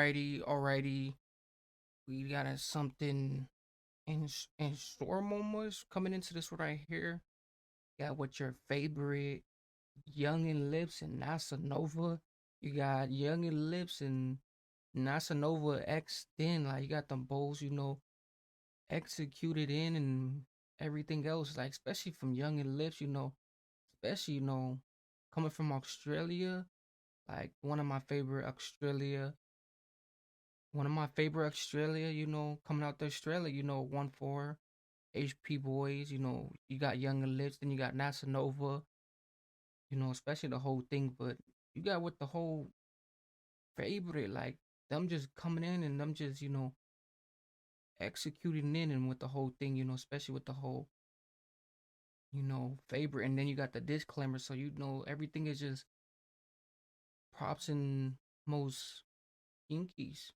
Alrighty. We got something in store moments coming into this right here. Got what your favorite Young and Lips and NASA Nova. You got Young and Lips and NASA Nova X then like you got them bowls, executed in and everything else, like especially from Young and Lips, especially, coming from Australia, like one of my favorite Australia, coming out to Australia, 1-4 HP boys, you got Younger Lips, then you got NASA Nova, especially the whole thing. But you got with the whole favorite, like them just coming in and them just, executing in and with the whole thing, especially with the whole, favorite. And then you got the disclaimer, so everything is just props and most inkies.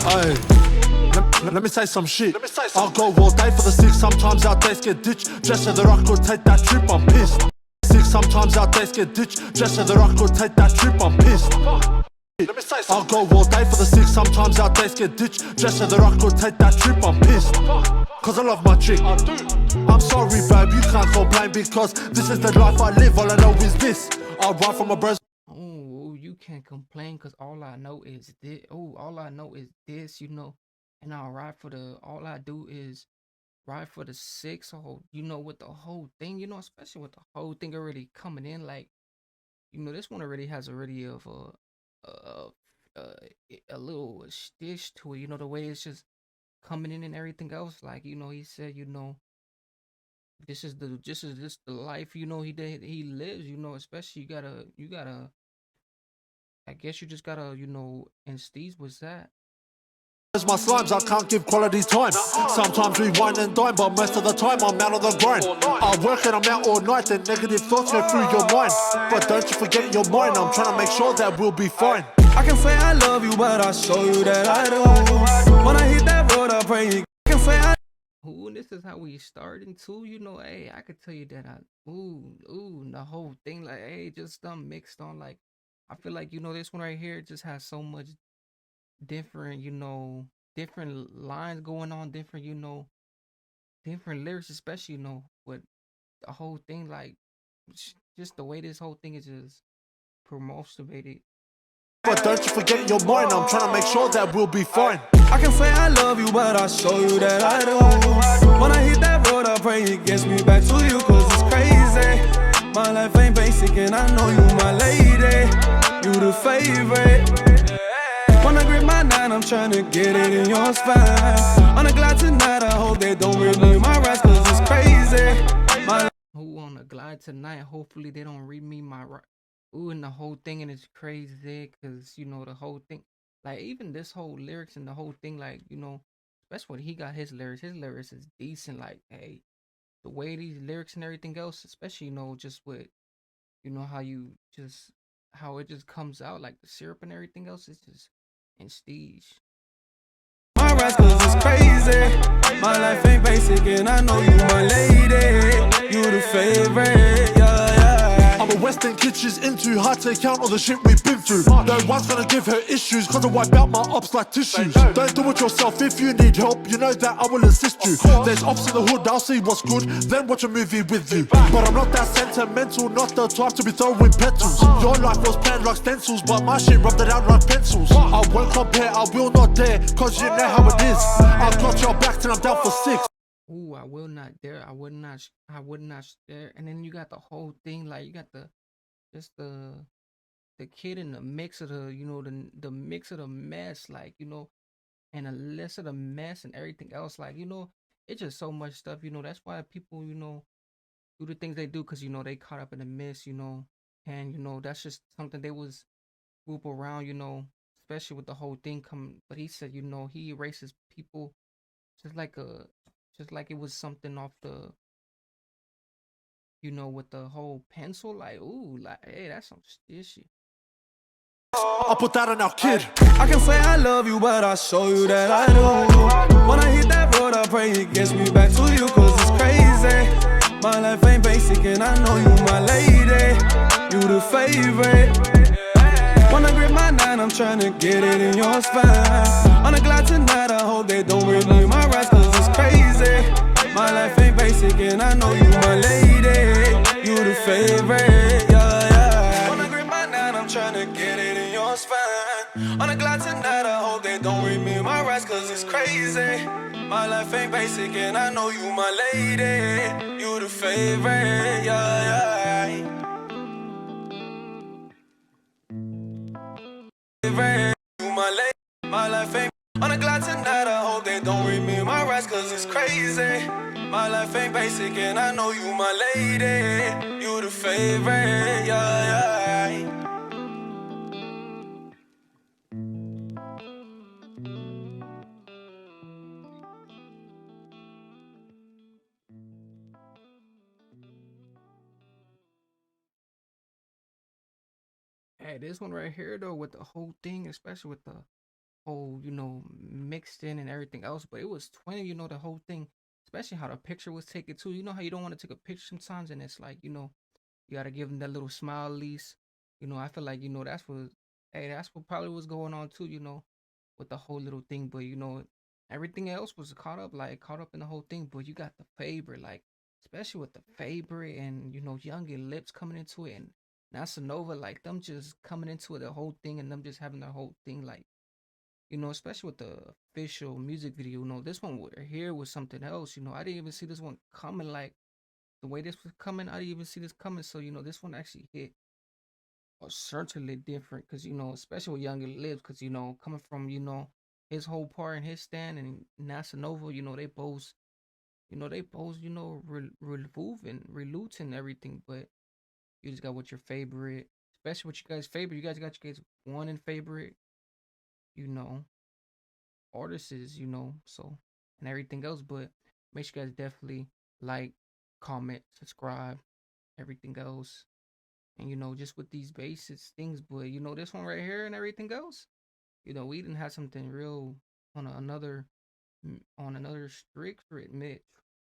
Hey, let me say some shit. I'll go all day for the six. Sometimes our days get ditched just so that I could take that trip. I'm pissed. Six. Sometimes our days get ditched just so that I could take that trip. I'm pissed. I'll go all day for the six. Sometimes our days get ditched just so that I could take that trip. I'm pissed. Cause I love my chick. I'm sorry, babe, you can't complain because this is the life I live. All I know is this. I run from my bros. Oh, you can't complain because all I know is this. Oh, all I know is this, and I'll ride for all I do is ride for the six. So, with the whole thing, especially with the whole thing already coming in, like, this one already has already of a, a, a little stitch to it, the way it's just coming in and everything else. Like, he said, this is just the life, he lives, especially you gotta I guess you just gotta, and Steve's was that. My slimes, I can't give quality time. Sometimes we wine and dine, but most of the time I'm out on the grind. I work and I'm out all night, then negative thoughts go through your mind. But don't you forget in your mind, I'm trying to make sure that we'll be fine. I can say I love you, but I'll show you that I do. When I hit that road, I pray you can say I. Ooh, and this is how we starting too, hey, I could tell you that the whole thing, like, hey, just mixed on, like, I feel like, this one right here just has so much different, different lines going on, different, different lyrics, especially, with the whole thing, like, just the way this whole thing is just promoted. But don't you forget in your mind, I'm trying to make sure that we'll be fine. I can say I love you, but I'll show you that I do. When I hit that road, I pray it gets me back to you, cause it's crazy. My life ain't basic, and I know you my lady. You the favorite. When I grip my nine, I'm trying to get it in your spine. On a glide tonight, I hope they don't read me my rights, cause it's crazy. Who on the glide tonight? Hopefully they don't read me my right. Ooh, and the whole thing, and it's crazy because the whole thing, like even this whole lyrics and the whole thing, like especially when he got his lyrics. His lyrics is decent. Like, hey, the way these lyrics and everything else, especially just with how you just how it just comes out, like the syrup and everything else, it's just in stage. My rights, cause it's crazy. My life ain't basic, and I know you my lady. You the favorite, yeah. I'm a Western kid, she's into hard to count all the shit we've been through. No one's gonna give her issues, cause I wipe out my ops like tissues. Don't do it yourself, if you need help, you know that I will assist you. There's ops in the hood, I'll see what's good, then watch a movie with you. But I'm not that sentimental, not the type to be throwing petals. Your life was planned like stencils, but my shit rubbed it out like pencils. I won't compare, I will not dare, cause you know how it is. I've got your back till I'm down for six. Ooh, I will not dare. I would not dare. And then you got the whole thing, like you got just the kid in the mix of the mix of the mess, like and the less of the mess and everything else, like it's just so much stuff. That's why people do the things they do because they caught up in the mess, and that's just something they was group around, especially with the whole thing coming. But he said, he erases people just like a just like it was something off the with the whole pencil, like, ooh, like, hey, that's some shit. I'll put that on our kid. I can say I love you, but I'll show you that I do. When I hit that road, I pray it gets me back to you, cause it's crazy. My life ain't basic and I know you my lady. You the favorite. When I grip my 9, I'm tryna get it in your spine. On the glide tonight, I hope they don't renew my rights, cause it's crazy. My life ain't basic and I know you my lady. You the favorite, yeah, yeah. When I grip my 9, I'm tryna get it in your spine. On the glide tonight, I hope they don't renew my rights, cause it's crazy. My life ain't basic and I know you my lady. You the favorite, yeah, yeah. You my lady, my life ain't on a glide tonight. I hope they don't read me my rights, cause it's crazy. My life ain't basic and I know you my lady. You the favorite, yeah, yeah. Hey, this one right here though, with the whole thing, especially with the whole, mixed in and everything else. But it was 20, the whole thing, especially how the picture was taken too. You know how you don't want to take a picture sometimes, and it's like, you gotta give them that little smile at least. I feel like, that's what probably was going on too, with the whole little thing. But everything else was caught up in the whole thing. But you got the favorite, like, especially with the favorite and Young and Lipz coming into it, and Nasanova, like them just coming into it, the whole thing, and them just having the whole thing, like, especially with the official music video. This one here was something else. I didn't even see this one coming, like the way this was coming. I didn't even see this coming. So this one actually hit or certainly different, because especially with Young and Lives, because coming from his whole part and his stand, and Nasanova, they both reluting everything. But you just got what your favorite, especially what you guys favorite. You guys got your guys one and favorite, you know artists is, so, and everything else. But make sure you guys definitely like, comment, subscribe, everything else. And just with these basic things. But this one right here and everything else, we didn't have something real on another strict mix.